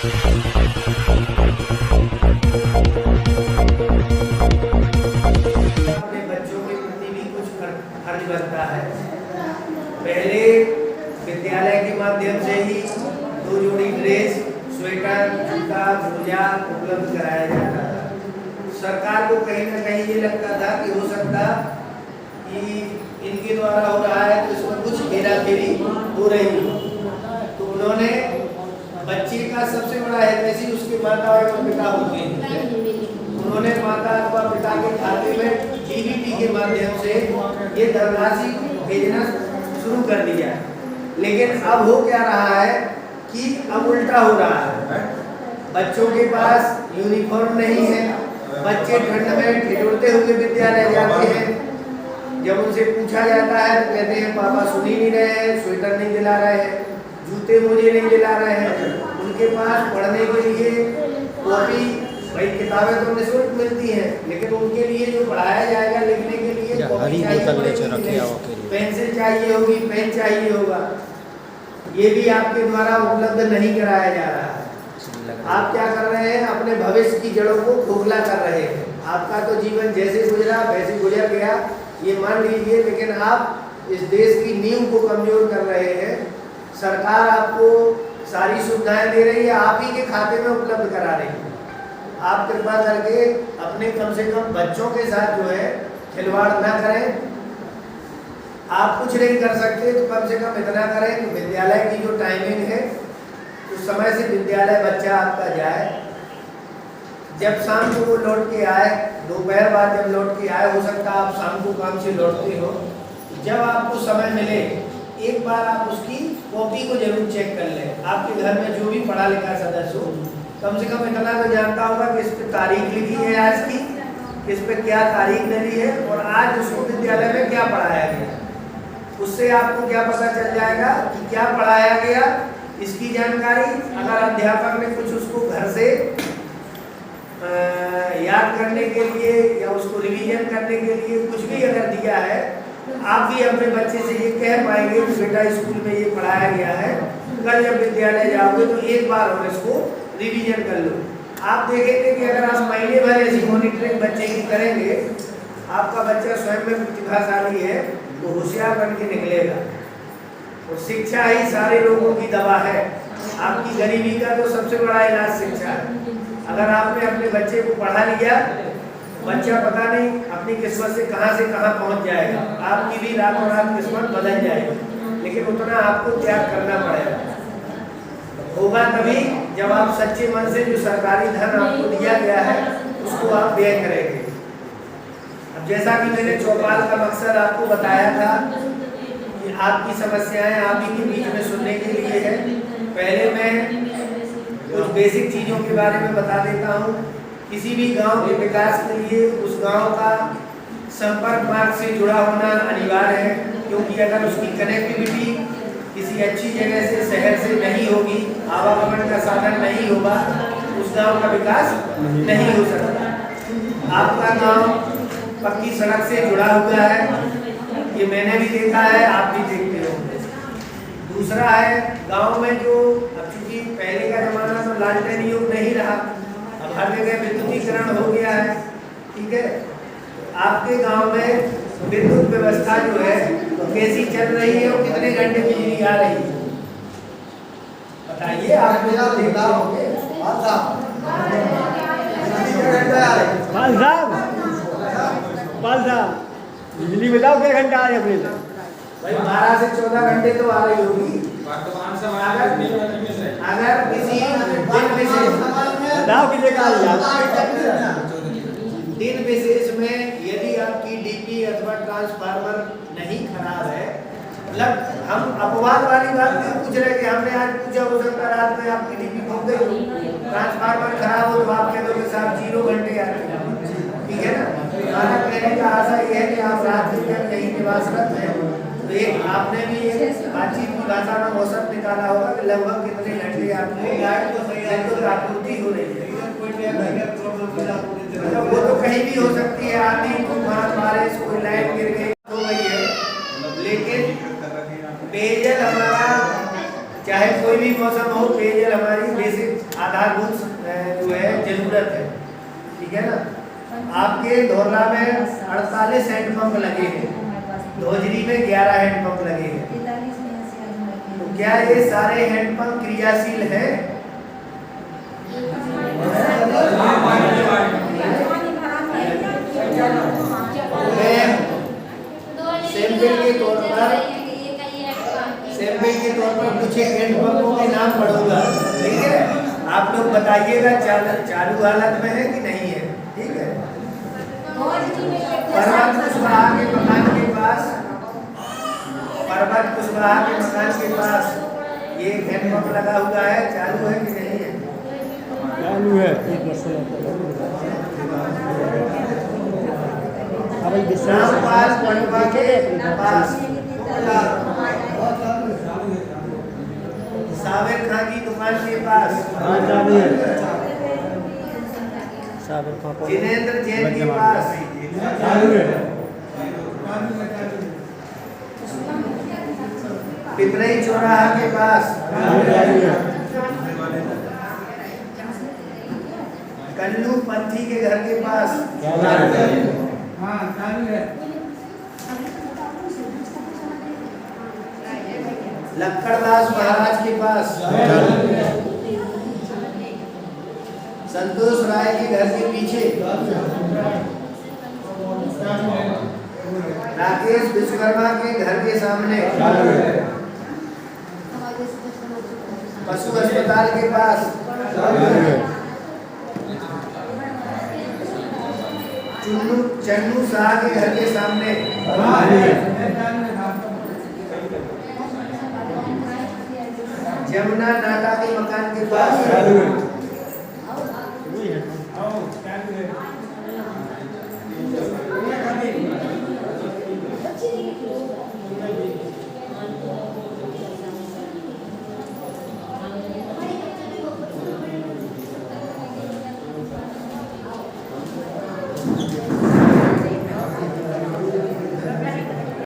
अपने बच्चों के प्रति भी कुछ फर्ज बनता है। पहले विद्यालय के माध्यम से ही 2 जोड़ी ड्रेस, स्वेटर, जूता, मोजा उपलब्ध कराया जाता था। सरकार को कहीं ना कहीं ये लगता था कि हो सकता कि इनके द्वारा हो रहा है तो इसमें कुछ हेराफेरी हो रही हो, तो उन्होंने बच्चे का सबसे बड़ा हितैषी उसके माता और पिता होते हैं, उन्होंने माता अथवा पिता के खाते में डीबीटी के माध्यम से ये धनराशि भेजना शुरू कर दिया। लेकिन अब हो क्या रहा है कि अब उल्टा हो रहा है, बच्चों के पास यूनिफॉर्म नहीं है, बच्चे ठंड में ठिठुरते हुए विद्यालय जाते हैं। जब उनसे पूछा जाता है तो कहते हैं पापा सुन ही नहीं रहे हैं, स्वेटर नहीं दिला रहे हैं, जूते मोजे नहीं दिला रहे हैं। उनके पास पढ़ने के लिए कॉपी, भाई किताबें तो निःशुल्क मिलती हैं, लेकिन उनके लिए जो पढ़ाया जाएगा लिखने के लिए कॉपी चाहिए, पेंसिल चाहिए होगी, पेन चाहिए होगा, ये भी आपके द्वारा उपलब्ध नहीं कराया जा रहा है। आप क्या कर रहे हैं, अपने भविष्य की जड़ों को खोखला कर रहे हैं। आपका तो जीवन जैसे गुजरा वैसे गुजर गया, ये मान लीजिए, लेकिन आप इस देश की नींव को कमजोर कर रहे हैं। सरकार आपको सारी सुविधाएं दे रही है, आप ही के खाते में उपलब्ध करा रही है। आप कृपा करके अपने कम से कम बच्चों के साथ जो है खिलवाड़ ना करें। आप कुछ नहीं कर सकते तो कम से कम इतना करें कि विद्यालय की जो टाइमिंग है उस समय से विद्यालय बच्चा आपका जाए, जब शाम को वो लौट के आए, दोपहर बाद जब लौट के आए, हो सकता है आप शाम को काम से लौटते हो, जब आपको समय मिले एक बार आप उसकी कॉपी को जरूर चेक कर लें। आपके घर में जो भी पढ़ा लिखा सदस्य हो कम से कम इतना तो जानता होगा कि इस पर तारीख लिखी है आज की, इस पर क्या तारीख डली है और आज उसको विद्यालय में क्या पढ़ाया गया। उससे आपको क्या पता चल जाएगा कि क्या पढ़ाया गया, इसकी जानकारी। अगर अध्यापक ने कुछ उसको घर से याद करने के लिए या उसको रिवीजन करने के लिए कुछ भी अगर दिया है, आप भी अपने बच्चे से ये कह पाएंगे कि बेटा स्कूल में ये पढ़ाया गया है, कल जब विद्यालय जाओगे तो एक बार और इसको रिवीजन कर लो। आप देखेंगे कि अगर आप महीने भर ऐसी मॉनिटरिंग बच्चे की करेंगे, आपका बच्चा स्वयं में प्रतिभाशाली है तो होशियार बन के निकलेगा। और शिक्षा ही सारे रोगों की दवा है। आपकी गरीबी का तो सबसे बड़ा इलाज शिक्षा है। अगर आपने अपने बच्चे को पढ़ा लिया, बच्चा पता नहीं अपनी किस्मत से कहां पहुंच जाएगा। आपकी भी रातों रात किस्मत बदल जाएगी, लेकिन उतना आपको त्याग करना पड़ेगा। होगा तभी जब आप सच्चे मन से जो सरकारी धन आपको दिया गया है उसको आप व्यय करेंगे। अब जैसा कि मैंने चौपाल का मकसद आपको बताया था कि आपकी समस्याएं आप ही के बीच में सुनने के लिए है। पहले मैं कुछ बेसिक चीज़ों के बारे में बता देता हूँ। किसी भी गांव के विकास के लिए उस गांव का संपर्क मार्ग से जुड़ा होना अनिवार्य है, क्योंकि अगर उसकी कनेक्टिविटी किसी अच्छी जगह से, शहर से नहीं होगी, आवागमन का साधन नहीं होगा, उस गांव का विकास नहीं हो सकता। आपका गांव पक्की सड़क से जुड़ा हुआ है, ये मैंने भी देखा है, आप भी देखते हो। दूसरा है गांव में जो, अब चूंकि पहले का जमाना तो लालटेन युग नहीं रहा, अब हर जगह विद्युतीकरण हो गया है, ठीक है। आपके गांव में विद्युत व्यवस्था जो है तो कैसी चल रही है और कितने घंटे बिजली आ रही है बताइए। आप बिजली बताओ क्या घंटा आ रही है अपने भाई 12 से 14 घंटे तो आ रही होगी। अगर किसी बताओ कितने का दिन विशेष में यदि आपकी डीपी अथवा ट्रांसफार्मर नहीं खराब है, मतलब हम अपवाद वाली बात नहीं पूछ रहे कि हमने आज पूछा, हो सकता रात में आपकी डीपी फूक गई, ट्रांसफार्मर खराब हो तो आप कहोगे साहब 0 घंटे आते हैं, ठीक है ना। हमारा कहने का आशा ये है कि आप रात दिन जब यही निवासरत है तो एक आपने भी एक बातचीत की भाषा में औसत निकाला होगा कि लगभग कितने घंटे आपको आपूर्ति हो रही है। वो तो कहीं भी हो सकती है, आंधी तूफान बारिश, कोई लाइट गिर गई हो गई है, लेकिन पेयजल हमारा चाहे कोई भी मौसम हो, पेयजल हमारी बेसिक आधारभूत जो है जरूरत है, ठीक है ना। आपके धौरला में 48 हैंडपंप लगे हैं, धोजरी में 11 हैंडपंप लगे हैं। तो क्या ये सारे हैंडपंप क्रियाशील हैं? सैंपल के तौर पर कुछ एक हैंडपंपों के नाम पढ़ूंगा, ठीक है। आप लोग बताइएगा चालू हालत में है कि नहीं है, ठीक है। पर्वत कुशवाहा के मकान के पास ये हैंडपंप लगा हुआ है, चालू है कि नहीं है? चालू है। रामपाल पटवा के पास साबिर खां की दुकान के पास जिनेंद्र जैन के पास पिपरई चौराहा के पास कल्लू पंथी के घर के पास लक्कड़दास महाराज के पास संतोष राय के घर के पीछे राकेश विश्वकर्मा के घर के सामने पशु अस्पताल के पास चन्नू शाह के घर के सामने जमुना नाटा के मकान के पास